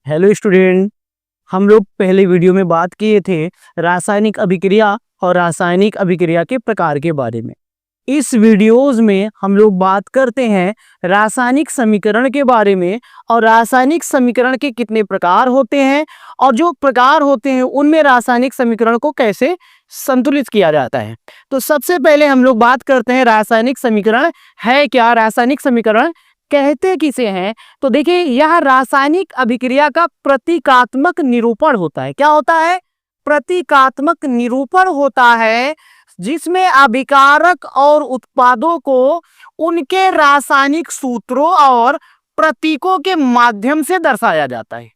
Hello student. हम लोग पहले वीडियो में बात किए थे रासायनिक अभिक्रिया और रासायनिक अभिक्रिया के प्रकार के बारे में। इस वीडियोस में हम लोग बात करते हैं रासायनिक समीकरण के बारे में और रासायनिक समीकरण के कितने प्रकार होते हैं और जो प्रकार होते हैं उनमें रासायनिक समीकरण को कैसे संतुलित किया जाता है। तो सबसे पहले हम लोग बात करते हैं रासायनिक समीकरण है क्या, रासायनिक समीकरण कहते किसे हैं। तो देखिए, यह रासायनिक अभिक्रिया का प्रतीकात्मक निरूपण होता है। क्या होता है? प्रतीकात्मक निरूपण होता है, जिसमें अभिकारक और उत्पादों को उनके रासायनिक सूत्रों और प्रतीकों के माध्यम से दर्शाया जाता है।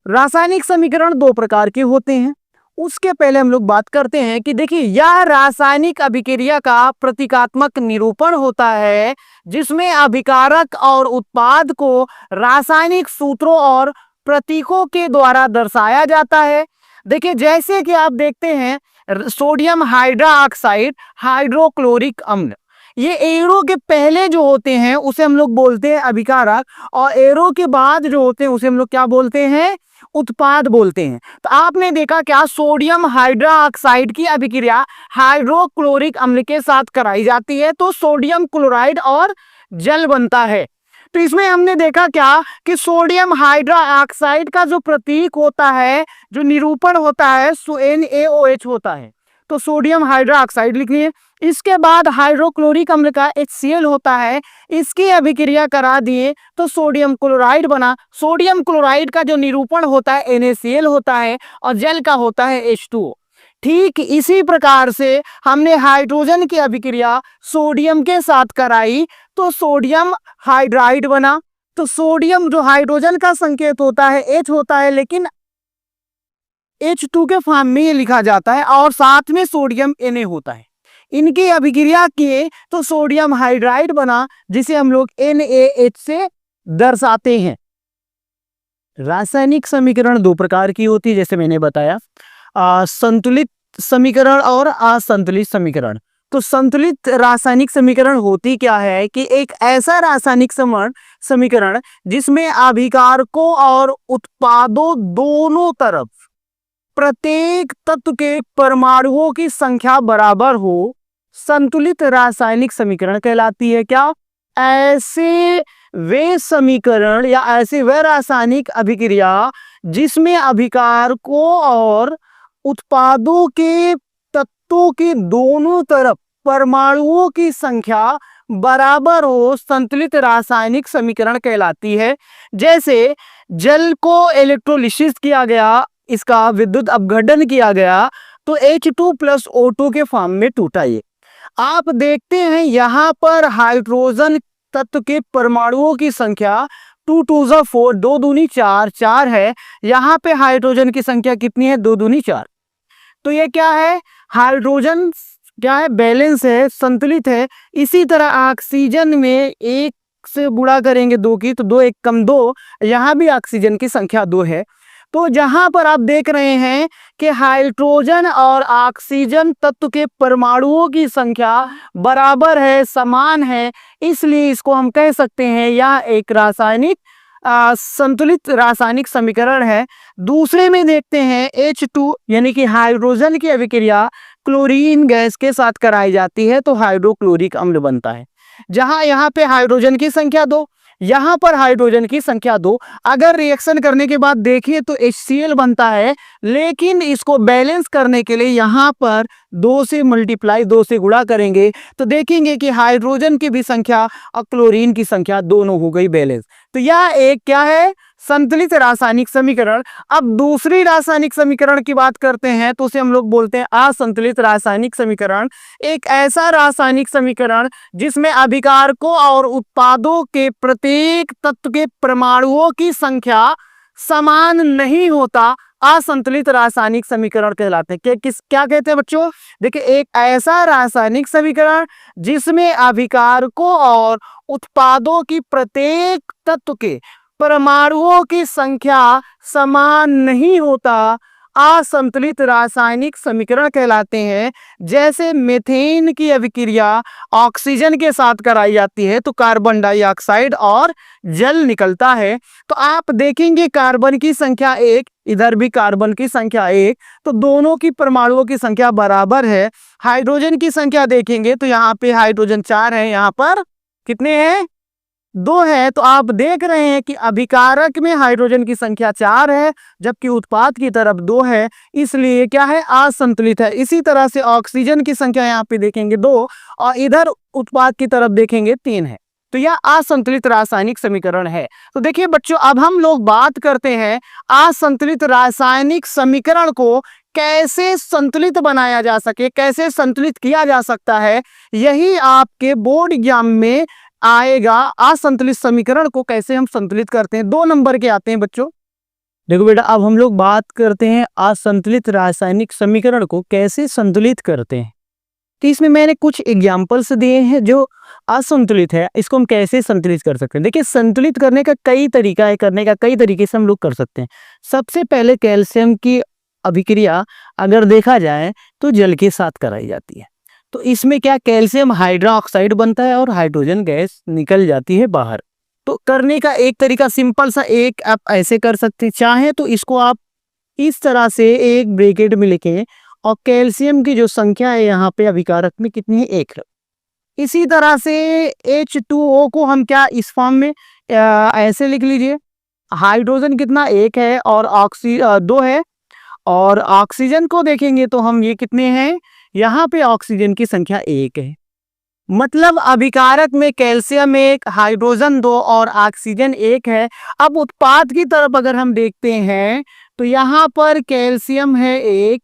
रासायनिक समीकरण दो प्रकार के होते हैं। उसके पहले हम लोग बात करते हैं कि देखिए, यह रासायनिक अभिक्रिया का प्रतीकात्मक निरूपण होता है, जिसमें अभिकारक और उत्पाद को रासायनिक सूत्रों और प्रतीकों के द्वारा दर्शाया जाता है। देखिए, जैसे कि आप देखते हैं सोडियम हाइड्रोक्साइड, हाइड्रोक्लोरिक अम्ल, ये एरो के पहले जो होते हैं उसे हम लोग बोलते हैं अभिकारक, और एरो के बाद जो होते हैं उसे हम लोग क्या बोलते हैं? उत्पाद बोलते हैं। तो आपने देखा क्या, सोडियम हाइड्रोक्साइड की अभिक्रिया हाइड्रोक्लोरिक अम्ल के साथ कराई जाती है तो सोडियम क्लोराइड और जल बनता है। तो इसमें हमने देखा क्या कि सोडियम हाइड्रोक्साइड का जो प्रतीक होता है, जो निरूपण होता है, NaOH होता है। तो सोडियम हाइड्रोक्साइड लिखिए। इसके बाद हाइड्रोक्लोरिक अम्ल का HCl होता है, इसकी अभिक्रिया करा दिए तो सोडियम क्लोराइड बना। सोडियम क्लोराइड का जो निरूपण होता है NaCl होता है और जल का होता है H2O। ठीक इसी प्रकार से हमने हाइड्रोजन की अभिक्रिया सोडियम के साथ कराई तो सोडियम हाइड्राइड बना। तो सोडियम जो हाइड्रोजन का संकेत होता है H होता है, लेकिन H2 के फॉर्म में ये लिखा जाता है और साथ में सोडियम Na होता है। इनकी अभिक्रिया किए तो सोडियम हाइड्राइड बना, जिसे हम लोग NaH से दर्शाते हैं। रासायनिक समीकरण दो प्रकार की होती है, जैसे मैंने बताया, संतुलित समीकरण और असंतुलित समीकरण। तो संतुलित रासायनिक समीकरण होती क्या है कि एक ऐसा रासायनिक समीकरण जिसमें अभिकारकों और उत्पादों दोनों तरफ प्रत्येक तत्व के परमाणुओं की संख्या बराबर हो, संतुलित रासायनिक समीकरण कहलाती है। क्या? ऐसे वे समीकरण या ऐसे वे रासायनिक अभिक्रिया जिसमें अभिकारकों और उत्पादों के तत्वों के दोनों तरफ परमाणुओं की संख्या बराबर हो, संतुलित रासायनिक समीकरण कहलाती है। जैसे जल को इलेक्ट्रोलिसिस किया गया, इसका विद्युत अपघटन किया गया तो H2 प्लस O2 के फॉर्म में टूटा। ये आप देखते हैं यहाँ पर हाइड्रोजन तत्व के परमाणुओं की संख्या 2 2 4, 2 दूनी 4, 4 है। यहाँ पे हाइड्रोजन की संख्या कितनी है? 2 दूनी 4। तो ये क्या है? हाइड्रोजन क्या है? बैलेंस है, संतुलित है। इसी तरह ऑक्सीजन में एक से गुणा करेंगे 2 की तो 2 1 कम 2, यहाँ भी ऑक्सीजन की संख्या 2 है। तो जहां पर आप देख रहे हैं कि हाइड्रोजन और ऑक्सीजन तत्व के परमाणुओं की संख्या बराबर है, समान है, इसलिए इसको हम कह सकते हैं यह एक रासायनिक संतुलित रासायनिक समीकरण है। दूसरे में देखते हैं H2 यानी कि हाइड्रोजन की अभिक्रिया क्लोरीन गैस के साथ कराई जाती है तो हाइड्रोक्लोरिक अम्ल बनता है। जहां यहाँ पे हाइड्रोजन की संख्या 2, यहां पर हाइड्रोजन की संख्या 2। अगर रिएक्शन करने के बाद देखिए तो HCl बनता है, लेकिन इसको बैलेंस करने के लिए यहां पर 2 से मल्टीप्लाई, 2 से गुणा करेंगे तो देखेंगे कि हाइड्रोजन की भी संख्या और क्लोरीन की संख्या दोनों हो गई बैलेंस। तो यह एक क्या है? संतुलित रासायनिक समीकरण। अब दूसरी रासायनिक समीकरण की बात करते हैं तो उसे हम लोग बोलते हैं असंतुलित रासायनिक समीकरण। एक ऐसा रासायनिक समीकरण जिसमें अभिकारकों और उत्पादों के प्रत्येक तत्व के परमाणुओं की संख्या समान नहीं होता, असंतुलित रासायनिक समीकरण कहलाते हैं। क्या कहते हैं बच्चों? देखिए, एक ऐसा रासायनिक समीकरण जिसमें अभिकारकों और उत्पादों की प्रत्येक तत्व के परमाणुओं की संख्या समान नहीं होता, असंतुलित रासायनिक समीकरण कहलाते हैं। जैसे मीथेन की अभिक्रिया ऑक्सीजन के साथ कराई जाती है तो कार्बन डाइऑक्साइड और जल निकलता है। तो आप देखेंगे कार्बन की संख्या 1, इधर भी कार्बन की संख्या 1, तो दोनों की परमाणुओं की संख्या बराबर है। हाइड्रोजन की संख्या देखेंगे तो यहाँ पे हाइड्रोजन 4 है, यहाँ पर कितने हैं? 2 है। तो आप देख रहे हैं कि अभिकारक में हाइड्रोजन की संख्या 4 है जबकि उत्पाद की तरफ 2 है, इसलिए क्या है? असंतुलित है। इसी तरह से ऑक्सीजन की संख्या यहाँ पे देखेंगे 2 और इधर उत्पाद की तरफ देखेंगे 3 है। तो यह असंतुलित रासायनिक समीकरण है। तो देखिए बच्चों, अब हम लोग बात करते हैं असंतुलित रासायनिक समीकरण को कैसे संतुलित बनाया जा सके, कैसे संतुलित किया जा सकता है। यही आपके बोर्ड एग्जाम में आएगा। असंतुलित समीकरण को कैसे हम संतुलित करते हैं, 2 नंबर के आते हैं बच्चों। देखो बेटा, अब हम लोग बात करते हैं असंतुलित रासायनिक समीकरण को कैसे संतुलित करते हैं। तो इसमें मैंने कुछ एग्जाम्पल्स दिए हैं जो असंतुलित है, इसको हम कैसे संतुलित कर सकते हैं। देखिए, संतुलित करने का कई तरीका है, करने का कई तरीके से हम लोग कर सकते हैं। सबसे पहले कैल्शियम की अभिक्रिया अगर देखा जाए तो जल के साथ कराई जाती है। तो इसमें क्या, कैल्शियम हाइड्रोक्साइड बनता है और हाइड्रोजन गैस निकल जाती है बाहर। तो करने का एक तरीका सिंपल सा, एक आप ऐसे कर सकते हैं, चाहे तो इसको आप इस तरह से एक ब्रैकेट में लिखें और कैल्शियम की जो संख्या है यहाँ पे अभिकारक में कितनी है? 1। इसी तरह से H2O को हम क्या इस फॉर्म में ऐसे लिख लीजिए, हाइड्रोजन कितना? 1 है और 2 है। और ऑक्सीजन को देखेंगे तो हम ये कितने हैं? यहाँ पे ऑक्सीजन की संख्या 1 है। मतलब अभिकारक में कैल्शियम 1, हाइड्रोजन 2 और ऑक्सीजन 1 है। अब उत्पाद की तरफ अगर हम देखते हैं तो यहाँ पर कैल्शियम है 1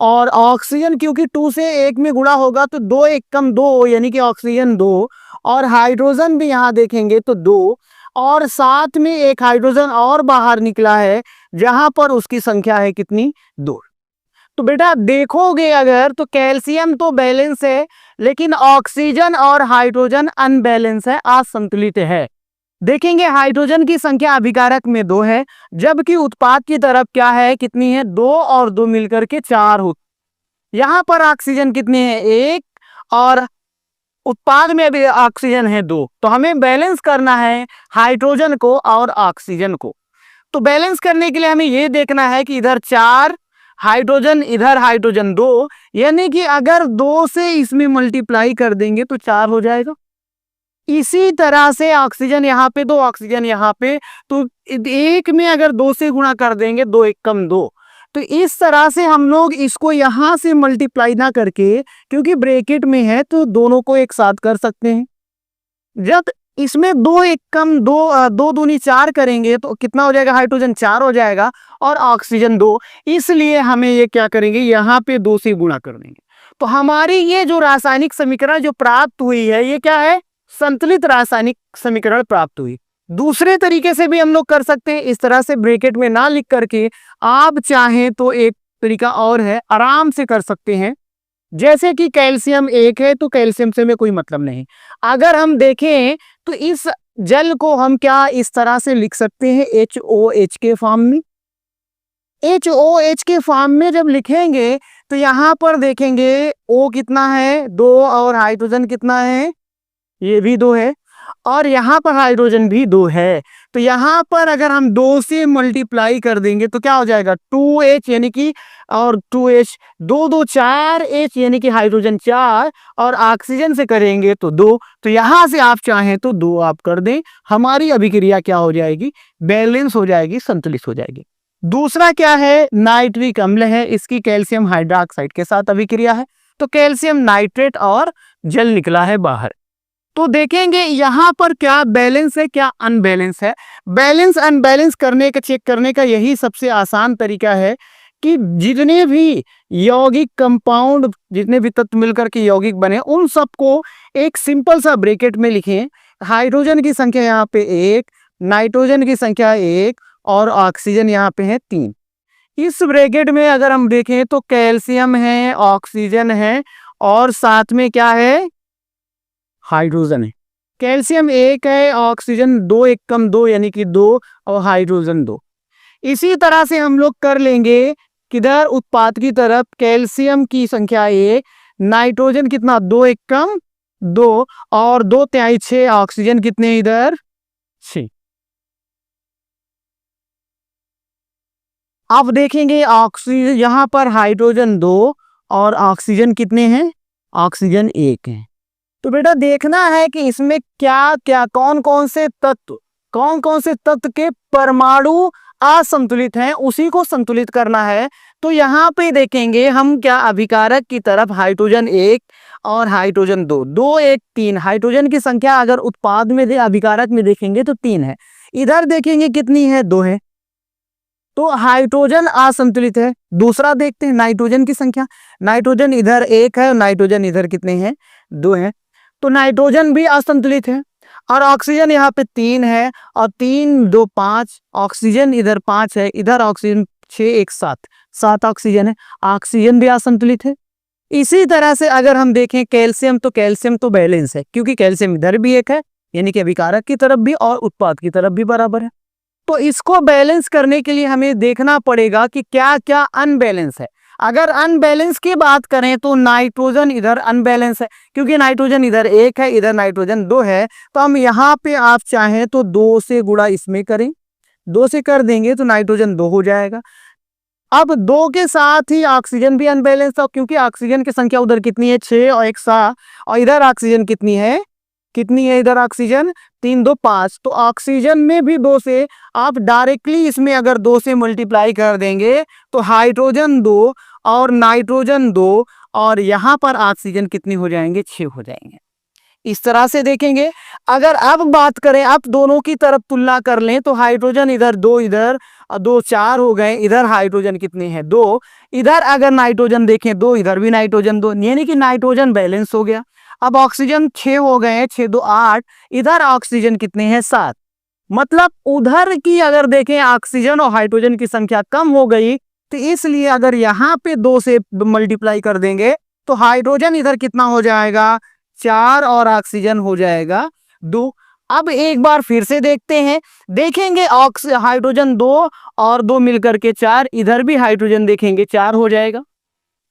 और ऑक्सीजन, क्योंकि 2 से 1 में गुणा होगा तो 2 1 कम 2 यानी कि ऑक्सीजन 2, और हाइड्रोजन भी यहाँ देखेंगे तो 2, और साथ में एक हाइड्रोजन और बाहर निकला है जहां पर उसकी संख्या है कितनी? 2। तो बेटा देखोगे अगर तो कैल्शियम तो बैलेंस है लेकिन ऑक्सीजन और हाइड्रोजन अनबैलेंस है, असंतुलित है। देखेंगे हाइड्रोजन की संख्या अभिकारक में 2 है जबकि उत्पाद की तरफ क्या है? कितनी है? 2 और 2 मिलकर के 4 हो। यहाँ पर ऑक्सीजन कितने हैं? 1 और उत्पाद में भी ऑक्सीजन है 2। तो हमें बैलेंस करना है हाइड्रोजन को और ऑक्सीजन को। तो बैलेंस करने के लिए हमें यह देखना है कि इधर 4 हाइड्रोजन, इधर हाइड्रोजन 2, यानी कि अगर 2 से इसमें मल्टीप्लाई कर देंगे तो 4 हो जाएगा। इसी तरह से ऑक्सीजन यहाँ पे 2, ऑक्सीजन यहाँ पे, तो 1 में अगर 2 से गुणा कर देंगे 2 1 कम 2। तो इस तरह से हम लोग इसको यहाँ से मल्टीप्लाई ना करके, क्योंकि ब्रैकेट में है तो दोनों को एक साथ कर सकते हैं। जब इसमें 2 1 कम 2, 2 दूनी 4 करेंगे तो कितना हो जाएगा? हाइड्रोजन 4 हो जाएगा और ऑक्सीजन 2। इसलिए हमें ये क्या करेंगे? यहाँ पे 2 से गुणा कर देंगे। तो हमारी ये जो रासायनिक समीकरण जो प्राप्त हुई है ये क्या है? संतुलित रासायनिक समीकरण प्राप्त हुई। दूसरे तरीके से भी हम लोग कर सकते हैं, इस तरह से ब्रैकेट में ना लिख करके। आप चाहें तो एक तरीका और है, आराम से कर सकते हैं। जैसे कि कैल्शियम 1 है तो कैल्शियम से में कोई मतलब नहीं। अगर हम देखें तो इस जल को हम क्या इस तरह से लिख सकते हैं? HOH के फॉर्म में। HOH के फॉर्म में जब लिखेंगे तो यहाँ पर देखेंगे O कितना है? 2 और हाइड्रोजन कितना है? ये भी 2 है और यहाँ पर हाइड्रोजन भी 2 है। तो यहाँ पर अगर हम 2 से मल्टीप्लाई कर देंगे तो क्या हो जाएगा? 2H यानी कि, और 2H 2 2 4H यानी कि हाइड्रोजन 4, और ऑक्सीजन से करेंगे तो 2। तो यहाँ से आप चाहें तो 2 आप कर दें, हमारी अभिक्रिया क्या हो जाएगी? बैलेंस हो जाएगी, संतुलित हो जाएगी। दूसरा क्या है? नाइट्रिक अम्ल है, इसकी कैल्शियम हाइड्रोक्साइड के साथ अभिक्रिया है तो कैल्शियम नाइट्रेट और जल निकला है बाहर। तो देखेंगे यहाँ पर क्या बैलेंस है, क्या अनबैलेंस है। बैलेंस अनबैलेंस करने का, चेक करने का यही सबसे आसान तरीका है कि जितने भी यौगिक कंपाउंड, जितने भी तत्व मिलकर के यौगिक बने, उन सबको एक सिंपल सा ब्रैकेट में लिखें। हाइड्रोजन की संख्या यहाँ पे 1, नाइट्रोजन की संख्या 1 और ऑक्सीजन यहाँ पे है 3। इस ब्रैकेट में अगर हम देखें तो कैल्शियम है, ऑक्सीजन है और साथ में क्या है? हाइड्रोजन है। कैल्शियम 1 है, ऑक्सीजन 2 1 कम 2 यानी कि 2 और हाइड्रोजन 2। इसी तरह से हम लोग कर लेंगे किधर उत्पाद की तरफ कैल्शियम की संख्या 1, नाइट्रोजन कितना 2 एक कम 2 और 2 तिहाई 6, ऑक्सीजन कितने इधर 6। अब देखेंगे ऑक्सीजन यहां पर हाइड्रोजन 2 और ऑक्सीजन कितने हैं, ऑक्सीजन 1 है। तो बेटा देखना है कि इसमें क्या क्या कौन कौन से तत्व के परमाणु असंतुलित हैं, उसी को संतुलित करना है। तो यहाँ पे देखेंगे हम क्या अभिकारक की तरफ हाइड्रोजन 1 और हाइड्रोजन 2, 2 1 3 हाइड्रोजन की संख्या अगर उत्पाद में अभिकारक में देखेंगे तो 3 है। इधर देखेंगे कितनी है 2 है, तो हाइड्रोजन असंतुलित है। दूसरा देखते हैं नाइट्रोजन की संख्या, नाइट्रोजन इधर 1 है और नाइट्रोजन इधर कितने हैं 2 है, तो नाइट्रोजन भी असंतुलित है। और ऑक्सीजन यहाँ पे 3 है और 3 2 5, ऑक्सीजन इधर 5 है, इधर ऑक्सीजन 6 1 7 ऑक्सीजन है, ऑक्सीजन भी असंतुलित है। इसी तरह से अगर हम देखें कैल्शियम, तो कैल्शियम तो बैलेंस है क्योंकि कैल्शियम इधर भी 1 है, यानी कि अभिकारक की तरफ भी और उत्पाद की तरफ भी बराबर है। तो इसको बैलेंस करने के लिए हमें देखना पड़ेगा कि क्या क्या अनबैलेंस है। अगर अनबैलेंस की बात करें तो नाइट्रोजन इधर अनबैलेंस है क्योंकि नाइट्रोजन इधर 1 है, इधर नाइट्रोजन 2 है। तो हम यहाँ पे आप चाहें तो 2 से गुणा इसमें करें, 2 से कर देंगे तो नाइट्रोजन 2 हो जाएगा। अब 2 के साथ ही ऑक्सीजन भी अनबैलेंस है क्योंकि ऑक्सीजन की संख्या उधर कितनी है 6 और 1 7, और इधर ऑक्सीजन कितनी है इधर ऑक्सीजन 3 2 5। तो ऑक्सीजन में भी 2 से आप डायरेक्टली इसमें अगर 2 से मल्टीप्लाई कर देंगे तो हाइड्रोजन 2 और नाइट्रोजन 2 और यहाँ पर ऑक्सीजन कितनी हो जाएंगे 6 हो जाएंगे। इस तरह से देखेंगे। अगर अब बात करें, अब दोनों की तरफ तुलना कर लें तो हाइड्रोजन इधर 2 इधर 2 4 हो गए, इधर हाइड्रोजन कितने हैं 2, इधर अगर नाइट्रोजन देखें 2, इधर भी नाइट्रोजन 2, यानी कि नाइट्रोजन बैलेंस हो गया। अब ऑक्सीजन 6 हो गए, 6 2 8, इधर ऑक्सीजन कितने हैं 7, मतलब उधर की अगर देखें ऑक्सीजन और हाइड्रोजन की संख्या कम हो गई, तो इसलिए अगर यहाँ पे 2 से मल्टीप्लाई कर देंगे तो हाइड्रोजन इधर कितना हो जाएगा 4 और ऑक्सीजन हो जाएगा 2। अब एक बार फिर से देखते हैं, देखेंगे हाइड्रोजन 2 और 2 मिलकर के 4, इधर भी हाइड्रोजन देखेंगे 4 हो जाएगा।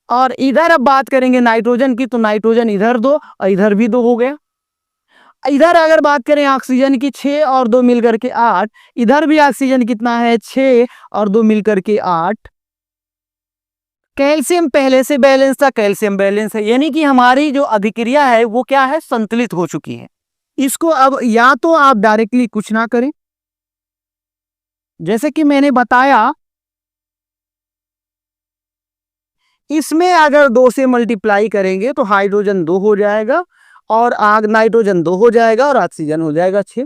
और इधर अब बात करेंगे नाइट्रोजन की, तो नाइट्रोजन इधर 2 और इधर भी 2 हो गया। इधर अगर बात करें ऑक्सीजन की 6 और 2 मिलकर के 8, इधर भी ऑक्सीजन कितना है 6 और 2 मिलकर के 8। कैल्शियम पहले से बैलेंस था, कैल्शियम बैलेंस है, यानी कि हमारी जो अभिक्रिया है वो क्या है संतुलित हो चुकी है। इसको अब या तो आप डायरेक्टली कुछ ना करें, जैसे कि मैंने बताया इसमें अगर 2 से मल्टीप्लाई करेंगे तो हाइड्रोजन 2 हो जाएगा और नाइट्रोजन 2 हो जाएगा और ऑक्सीजन हो जाएगा 6।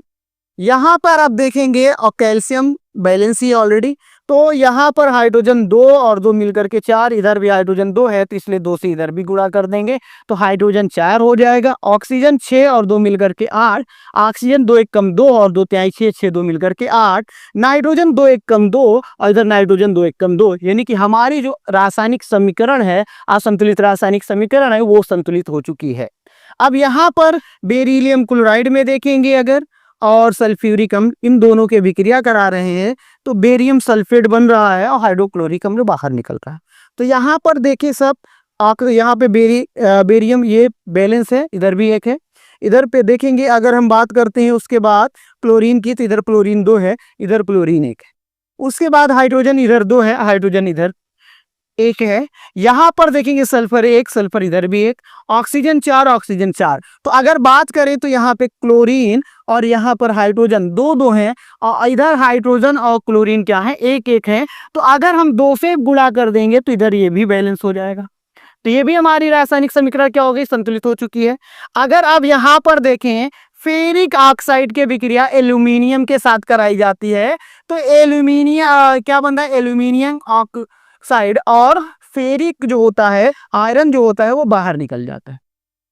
यहाँ पर आप देखेंगे और कैल्शियम बैलेंस ही ऑलरेडी, तो यहाँ पर हाइड्रोजन 2 और 2 मिलकर के 4, इधर भी हाइड्रोजन 2 है तो इसलिए 2 से इधर भी गुणा कर देंगे तो हाइड्रोजन 4 हो जाएगा। ऑक्सीजन 6 और 2 मिलकर के 8, ऑक्सीजन 2 1 कम 2 और 2 तिहाई 6, 6 2 मिलकर के 8, नाइट्रोजन 2 1 कम 2 और इधर नाइट्रोजन 2 1 कम 2, यानी कि हमारी जो रासायनिक समीकरण है, असंतुलित रासायनिक समीकरण है, वो संतुलित हो चुकी है। अब यहाँ पर बेरिलियम क्लोराइड में देखेंगे अगर और सल्फ्यूरिक अम्ल, इन दोनों के विक्रिया करा रहे हैं तो बेरियम सल्फेट बन रहा है और हाइड्रोक्लोरिक अम्ल बाहर निकल रहा है। तो यहाँ पर देखिए सब यहाँ पे बेरियम ये बैलेंस है, इधर भी 1 है। इधर पे देखेंगे अगर हम बात करते हैं उसके बाद क्लोरीन की, तो इधर क्लोरीन 2 है, इधर क्लोरीन 1 है। उसके बाद हाइड्रोजन इधर 2 है, हाइड्रोजन इधर 1 है। यहाँ पर देखेंगे सल्फर 1, सल्फर इधर भी 1, ऑक्सीजन 4, ऑक्सीजन 4। तो अगर बात करें तो यहाँ पे क्लोरीन और यहाँ पर हाइड्रोजन 2 2 हैं और इधर हाइड्रोजन और क्लोरीन क्या है 1 1 है। तो अगर हम 2 से गुणा कर देंगे तो इधर ये भी बैलेंस हो जाएगा। तो ये भी हमारी रासायनिक समीकरण क्या हो गई संतुलित हो चुकी है। अगर अब यहाँ पर देखें फेरिक ऑक्साइड की विक्रिया एल्यूमिनियम के साथ कराई जाती है तो एल्यूमिनियम क्या बनता है एल्यूमिनियम ऑक्साइड और फेरिक जो होता है आयरन जो होता है वो बाहर निकल जाता है।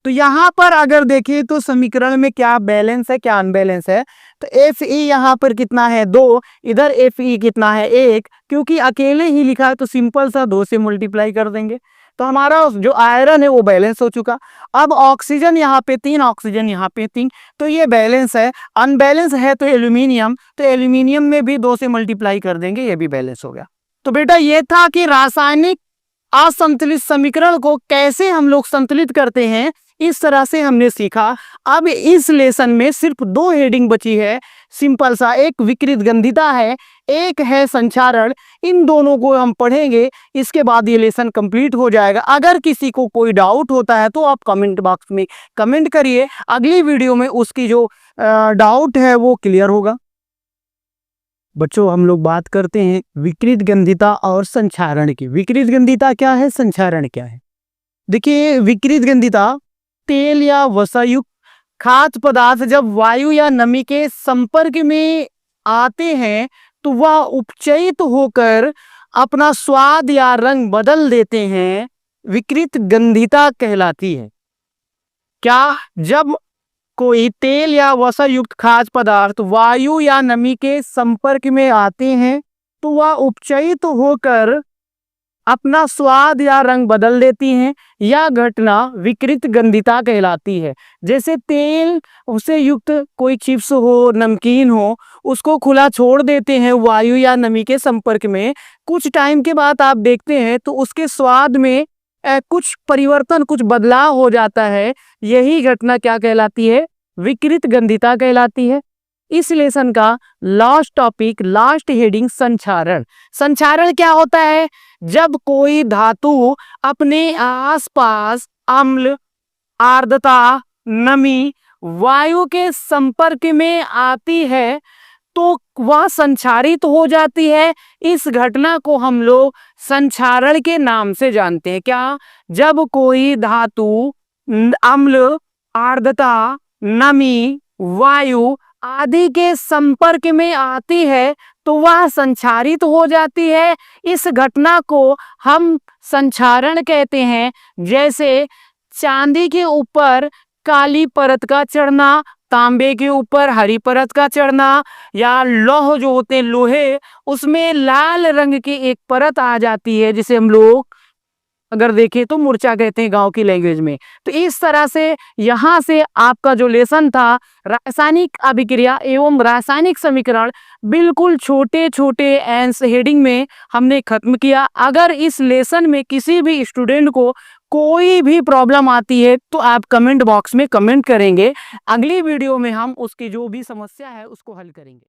तो यहाँ पर अगर देखिए तो समीकरण में क्या बैलेंस है क्या अनबैलेंस है, तो Fe यहाँ पर कितना है 2, इधर Fe कितना है 1, क्योंकि अकेले ही लिखा है तो सिंपल सा 2 से मल्टीप्लाई कर देंगे तो हमारा जो आयरन है वो बैलेंस हो चुका। अब ऑक्सीजन यहाँ पे 3, ऑक्सीजन यहाँ पे 3, तो ये बैलेंस है। अनबैलेंस है तो एल्यूमिनियम, तो एल्यूमिनियम में भी 2 से मल्टीप्लाई कर देंगे, ये भी बैलेंस हो गया। तो बेटा ये था कि रासायनिक असंतुलित समीकरण को कैसे हम लोग संतुलित करते हैं, इस तरह से हमने सीखा। अब इस लेसन में सिर्फ 2 हेडिंग बची है, सिंपल सा, एक विकृत गंधिता है, एक है संचारण। इन दोनों को हम पढ़ेंगे, इसके बाद ये लेसन कंप्लीट हो जाएगा। अगर किसी को कोई डाउट होता है तो आप कमेंट बॉक्स में कमेंट करिए, अगली वीडियो में उसकी जो डाउट है वो क्लियर होगा। बच्चों हम लोग बात करते हैं विकृत गंधिता और संचारण की। विकृत गंधिता क्या है, संचारण क्या है? देखिए, विकृत गंधिता तेल या वसायुक्त खाद्य पदार्थ जब वायु या नमी के संपर्क में आते हैं तो वह उपचयित होकर अपना स्वाद या रंग बदल देते हैं, विकृत गंधिता कहलाती है। क्या? जब कोई तेल या वसा युक्त खाद्य पदार्थ वायु या नमी के संपर्क में आते हैं तो वह उपचयित होकर अपना स्वाद या रंग बदल देती हैं। यह घटना विकृत गंधिता कहलाती है। जैसे तेल से युक्त कोई चिप्स हो, नमकीन हो, उसको खुला छोड़ देते हैं वायु या नमी के संपर्क में, कुछ टाइम के बाद आप देखते हैं तो उसके स्वाद में कुछ परिवर्तन, कुछ बदलाव हो जाता है। यही घटना क्या कहलाती है? विकृत गंधिता कहलाती है। इस लेसन का लास्ट टॉपिक, लास्ट हेडिंग संचारण। संचारण क्या होता है? जब कोई धातु अपने आसपास अम्ल, आर्द्रता, नमी, वायु के संपर्क में आती है तो वह संचारित हो जाती है। इस घटना को हम लोग संचारण के नाम से जानते हैं। क्या? जब कोई धातु अम्ल, आर्द्रता, नमी, वायु आदि के संपर्क में आती है तो वह संचारित हो जाती है। इस घटना को हम संचारण कहते हैं। जैसे चांदी के ऊपर काली परत का चढ़ना, तांबे के ऊपर हरी परत का चढ़ना, या लौह जो होते हैं लोहे, उसमें लाल रंग की एक परत आ जाती है, जिसे हम लोग अगर देखें तो मूर्छा कहते हैं गांव की लैंग्वेज में। तो इस तरह से यहाँ से आपका जो लेसन था रासायनिक अभिक्रिया एवं रासायनिक समीकरण, बिल्कुल छोटे छोटे एंस हेडिंग में हमने खत्म किया। अगर इस लेसन में किसी भी स्टूडेंट को कोई भी प्रॉब्लम आती है तो आप कमेंट बॉक्स में कमेंट करेंगे, अगली वीडियो में हम उसकी जो भी समस्या है उसको हल करेंगे।